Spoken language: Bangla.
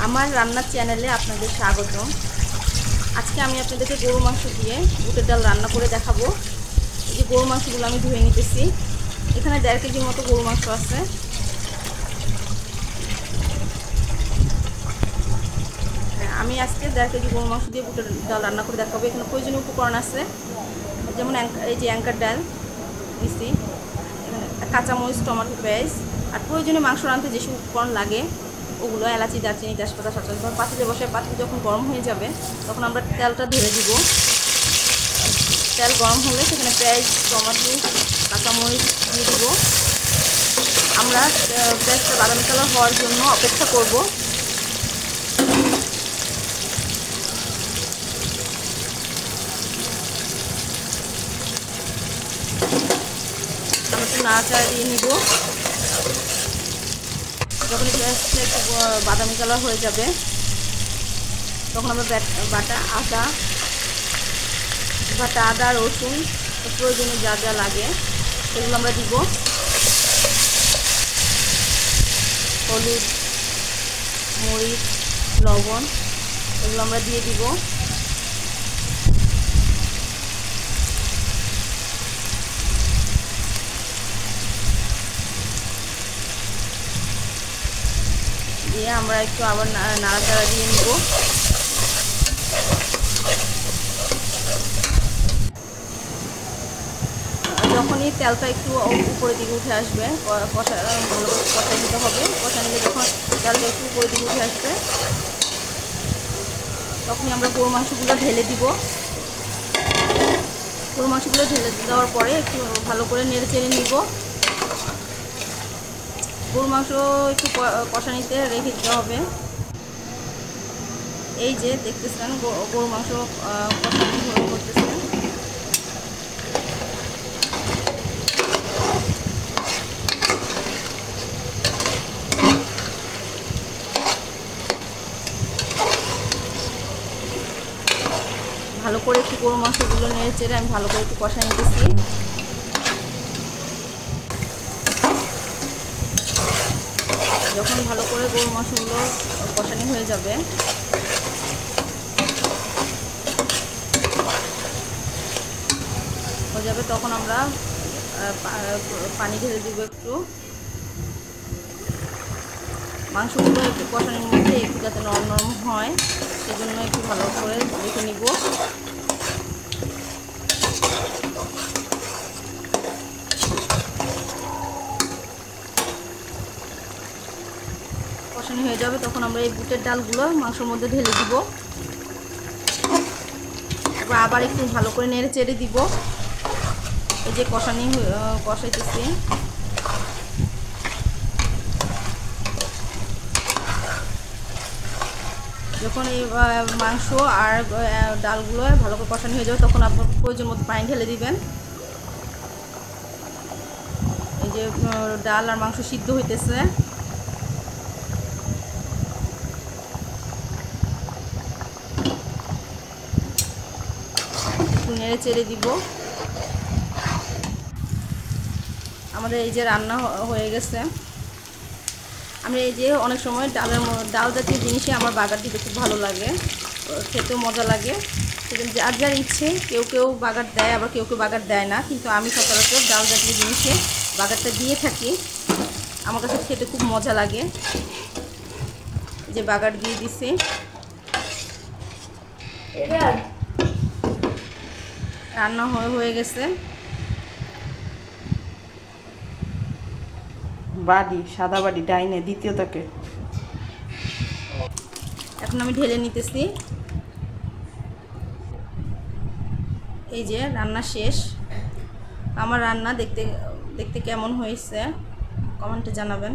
আমার রান্নার চ্যানেলে আপনাদের স্বাগতম। আজকে আমি আপনাদেরকে গরু মাংস দিয়ে বুটের ডাল রান্না করে দেখাবো। এই যে গরু মাংসগুলো আমি ধুয়ে নিতেছি। এখানে 1.5 কেজির মতো গরু মাংস আছে। আমি আজকে 1.5 কেজি গরু মাংস দিয়ে বুটের ডাল রান্না করে দেখাবো। এখানে প্রয়োজনীয় উপকরণ আছে, যেমন এই যে অ্যাঙ্কার ডাল নিচ্ছি, এখানে কাঁচামরিচ, টমেটো, পেঁয়াজ, আর প্রয়োজনীয় মাংস রাঁধতে যেসব উপকরণ লাগে ওগুলো এলাচি, দারচিনি, তেজপাতা, শাঁসা। পাতিলে বসে পাতিল যখন গরম হয়ে যাবে তখন আমরা তেলটা ঢেলে দিব। তেল গরম হলে সেখানে পেঁয়াজ, টমেটো, কাঁচামরিচ দিয়ে দিব। আমরা পেঁয়াজটা বাদামি কালার হওয়ার জন্য অপেক্ষা করব। আমরা একটু নাড়াচাড়া দিয়ে নিব। যখন পেঁয়াজটা একটু বাদামি কালার হয়ে যাবে তখন আমরা বাটা আদা, রসুন, প্রয়োজনীয় যা যা লাগে সেগুলো আমরা দিব। হলুদ, মরিচ, লবণ এগুলো আমরা দিয়ে দিব। দিয়ে আমরা একটু আবার নাড়াচাড়া দিয়ে নিব। যখনই তেলটা একটু উপরের দিকে উঠে আসবে, ভালো করে কষাই নিতে হবে। কষা নিলে যখন তেলটা একটু উপরের দিকে উঠে আসবে তখনই আমরা গরু মাংসগুলো ঢেলে দিব। গরু মাংসগুলো ঢেলে দেওয়ার পরে একটু ভালো করে নেড়ে চেড়ে নিব। গরু মাংস একটু কষানিতে রেখে দিতে হবে। এই যে দেখতেছেন গরু মাংস কষানি করতেছে। ভালো করে একটু গরু মাংসগুলো নেড়ে চেড়ে আমি ভালো করে একটু কষাই নিতেছি। যখন ভালো করে গরু মাংসগুলো কষানি হয়ে যাবে তখন আমরা পানি ঢেলে দিব একটু। মাংসগুলো একটু কষানির মধ্যে একটু যাতে নরম নরম হয় সেজন্য একটু ভালো করে দেখে নিব। কষানি হয়ে যাবে তখন আমরা এই বুটের ডালগুলো মাংসের মধ্যে ঢেলে দিব। আবার একটু ভালো করে নেড়ে চেড়ে দিব। এই যে কষাইতেছি। যখন এই মাংস আর ডালগুলো ভালো করে কষানি হয়ে যাবে তখন আপনার প্রয়োজন মতো পানি ঢেলে দিবেন। এই যে ডাল আর মাংস সিদ্ধ হইতেছে। একটু নেড়ে চেড়ে দিব। আমাদের এই যে রান্না হয়ে গেছে। আমি এই যে অনেক সময় ডাল জাতীয় জিনিসে আমার বাগার দিতে খুব ভালো লাগে, খেতেও মজা লাগে। সেজন্য যার যার ইচ্ছে, কেউ কেউ বাগার দেয়, আবার কেউ কেউ বাগার দেয় না, কিন্তু আমি সচরাচর ডাল জাতীয় জিনিসে বাগারটা দিয়ে থাকি। আমার কাছে খেতে খুব মজা লাগে। যে বাগার দিয়ে দিছি। রান্না হয়ে গেছে। বাড়ি সাদা বাড়ি ডাইনে দ্বিতীয় তাকে এখন আমি ঢেলে নিতেছি। এই যে রান্না শেষ। আমার রান্না দেখতে কেমন হয়েছে কমেন্টে জানাবেন।